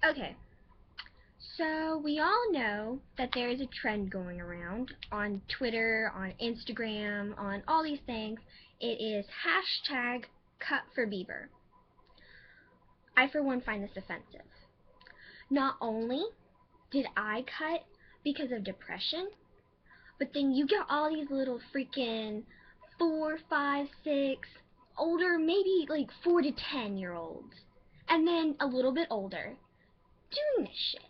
Okay, so we all know that there is a trend going around on Twitter, on Instagram, on all these things. It is hashtag #cutforbieber. I, for one, find this offensive. Not only did I cut because of depression, but then you get all these little freaking 4, 5, 6, older, maybe like 4 to 10-year-olds, and then a little bit older, doing this shit.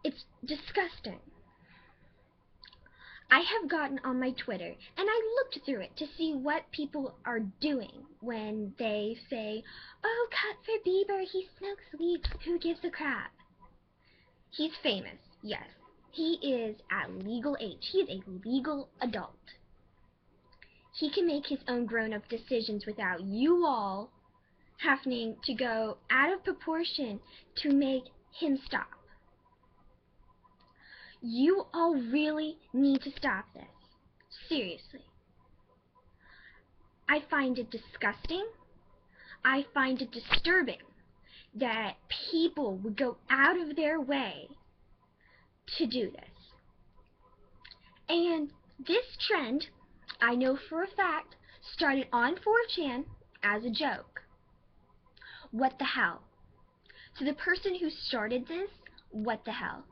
It's disgusting. I have gotten on my Twitter and I looked through it to see what people are doing when they say, "Oh, #cutforbieber, he smokes weed, who gives a crap?" He's famous, yes. He is at legal age. He is a legal adult. He can make his own grown-up decisions without you all having to go out of proportion to make him stop. You all really need to stop this. Seriously. I find it disgusting. I find it disturbing that people would go out of their way to do this. And this trend, I know for a fact, started on 4chan as a joke. What the hell? To the person who started this, what the hell?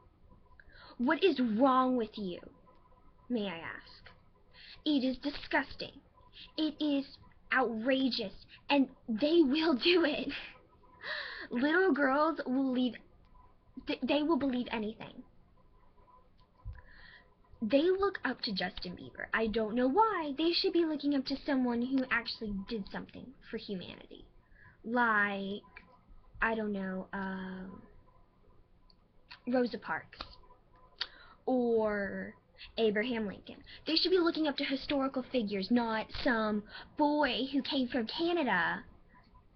What is wrong with you, may I ask? It is disgusting. It is outrageous, and they will do it. Little girls will they will believe anything. They look up to Justin Bieber. I don't know why. They should be looking up to someone who actually did something for humanity. Like, I don't know, Rosa Parks. Or Abraham Lincoln. They should be looking up to historical figures, not some boy who came from Canada.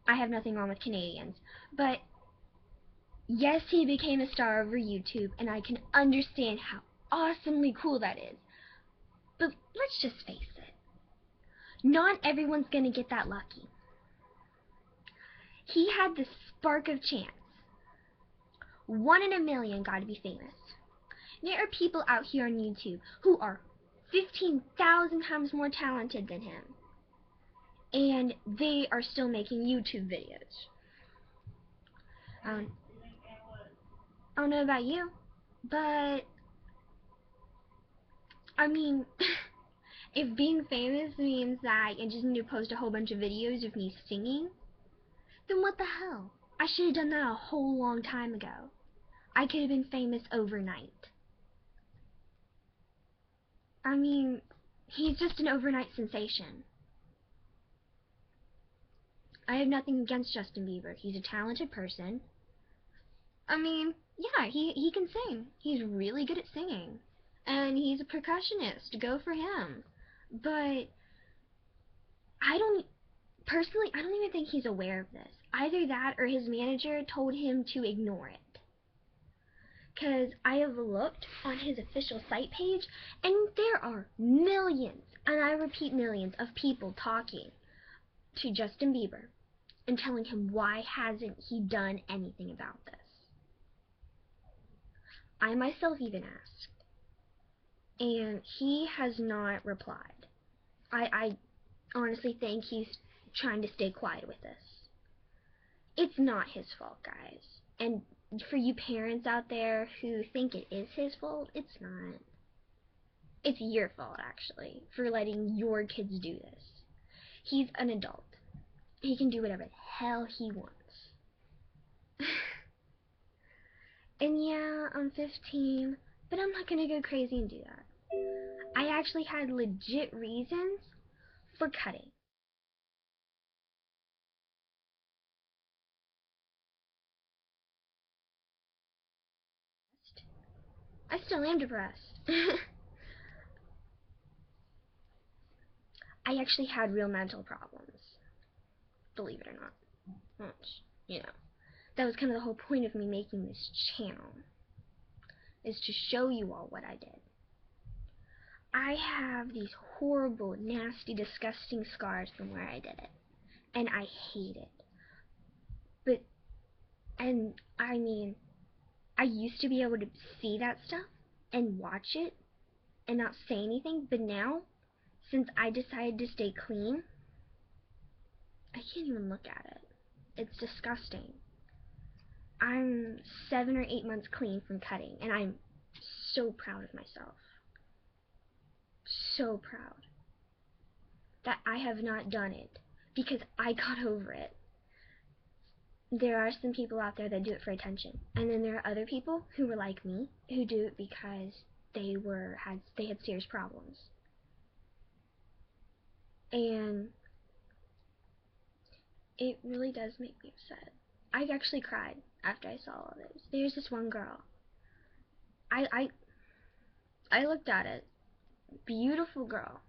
I have nothing wrong with Canadians. But, yes, he became a star over YouTube, and I can understand how awesomely cool that is. But let's just face it. Not everyone's gonna get that lucky. He had the spark of chance. 1 in a million got to be famous. There are people out here on YouTube who are 15,000 times more talented than him, and they are still making YouTube videos. I don't know about you, but I mean, if being famous means that I just need to post a whole bunch of videos of me singing, then what the hell? I should have done that a whole long time ago. I could have been famous overnight. I mean, he's just an overnight sensation. I have nothing against Justin Bieber. He's a talented person. I mean, yeah, he can sing. He's really good at singing. And he's a percussionist. Go for him. But personally, I don't even think he's aware of this. Either that or his manager told him to ignore it. Because I have looked on his official site page, and there are millions, and I repeat millions, of people talking to Justin Bieber and telling him why hasn't he done anything about this. I myself even asked, and he has not replied. I honestly think he's trying to stay quiet with this. It's not his fault, guys. And for you parents out there who think it is his fault, it's not. It's your fault, actually, for letting your kids do this. He's an adult. He can do whatever the hell he wants. And yeah, I'm 15, but I'm not gonna go crazy and do that. I actually had legit reasons for cutting. I still am depressed. I actually had real mental problems, believe it or not. Which, you know, that was kind of the whole point of me making this channel, is to show you all what I did. I have these horrible, nasty, disgusting scars from where I did it, and I hate it. But And I mean, I used to be able to see that stuff and watch it and not say anything, but now, since I decided to stay clean, I can't even look at it. It's disgusting. I'm 7 or 8 months clean from cutting, and I'm so proud of myself. So proud that I have not done it because I got over it. There are some people out there that do it for attention, and then there are other people who were like me who do it because they had serious problems. And it really does make me upset. I actually cried after I saw all this. There's this one girl. I looked at it. Beautiful girl.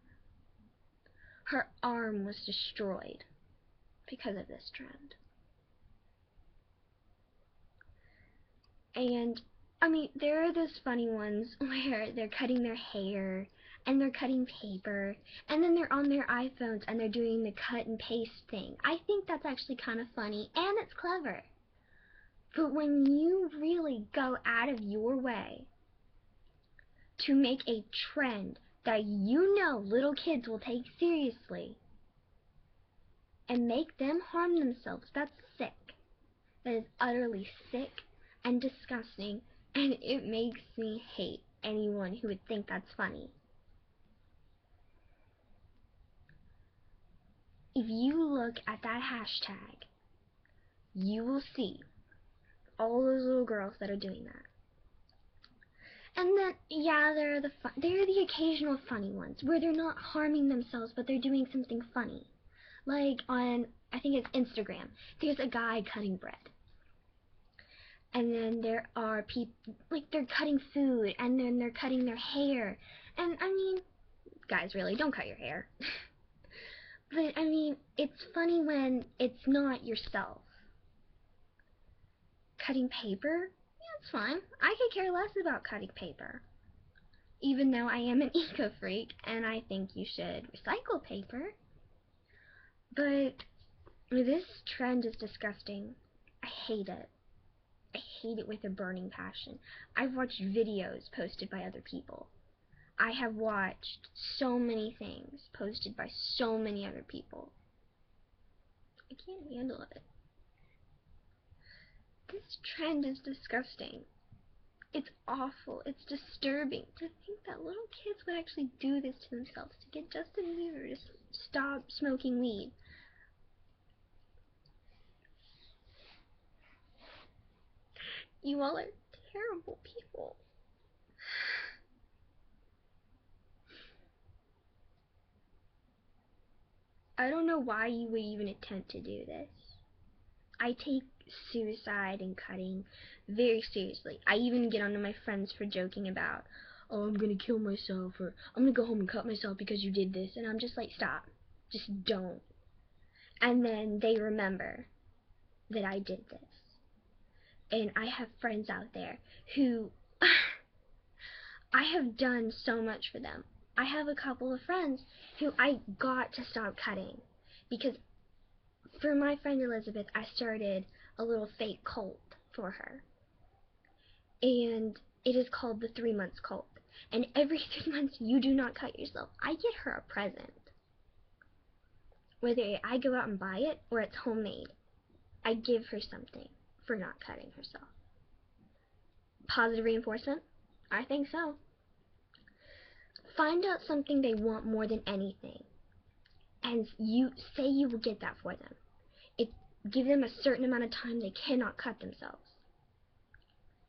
Her arm was destroyed because of this trend. And I mean, there are those funny ones where they're cutting their hair and they're cutting paper and then they're on their iPhones and they're doing the cut and paste thing. I think that's actually kind of funny and it's clever. But when you really go out of your way to make a trend that you know little kids will take seriously and make them harm themselves, that's sick. That is utterly sick and disgusting, and it makes me hate anyone who would think that's funny. If you look at that hashtag, you will see all those little girls that are doing that. And then, yeah, there are the occasional funny ones where they're not harming themselves, but they're doing something funny. Like on, I think it's Instagram, there's a guy cutting bread. And then there are people, like, they're cutting food, and then they're cutting their hair. And, I mean, guys, really, don't cut your hair. But, I mean, it's funny when it's not yourself. Cutting paper? Yeah, it's fine. I could care less about cutting paper. Even though I am an eco-freak, and I think you should recycle paper. But this trend is disgusting. I hate it. I hate it with a burning passion. I've watched videos posted by other people. I have watched so many things posted by so many other people. I can't handle it. This trend is disgusting. It's awful. It's disturbing to think that little kids would actually do this to themselves to get Justin Bieber to stop smoking weed. You all are terrible people. I don't know why you would even attempt to do this. I take suicide and cutting very seriously. I even get onto my friends for joking about, oh, I'm gonna kill myself, or I'm gonna go home and cut myself because you did this, and I'm just like, stop. Just don't. And then they remember that I did this. And I have friends out there who I have done so much for them. I have a couple of friends who I got to stop cutting because for my friend Elizabeth, I started a little fake cult for her. And it is called the 3 months cult. And every 3 months you do not cut yourself, I get her a present. Whether I go out and buy it or it's homemade, I give her something for not cutting herself. Positive reinforcement? I think so. Find out something they want more than anything, and you say you will get that for them. Give them a certain amount of time they cannot cut themselves.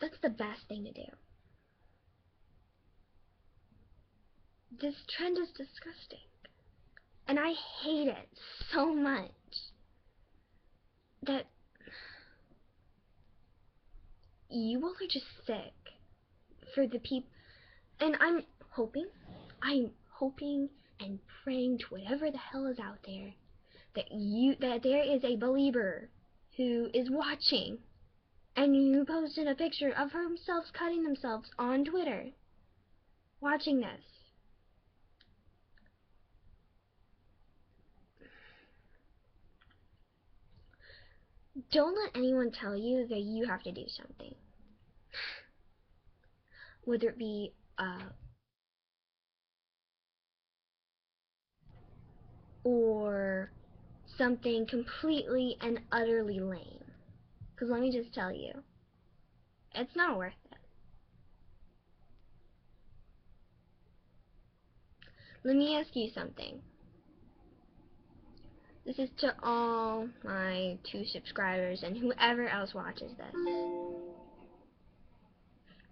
That's the best thing to do. This trend is disgusting, and I hate it so much that you all are just sick for the people. And I'm hoping and praying to whatever the hell is out there that there is a believer who is watching and you posted a picture of themselves cutting themselves on Twitter watching this. Don't let anyone tell you that you have to do something. Whether it be or something completely and utterly lame. Because let me just tell you, it's not worth it. Let me ask you something. This is to all my 2 subscribers and whoever else watches this.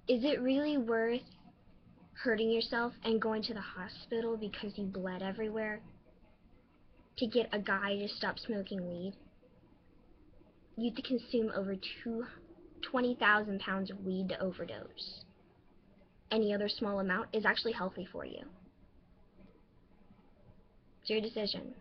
Is it really worth hurting yourself and going to the hospital because you bled everywhere to get a guy to stop smoking weed? You have to consume over 20,000 pounds of weed to overdose. Any other small amount is actually healthy for you. It's your decision.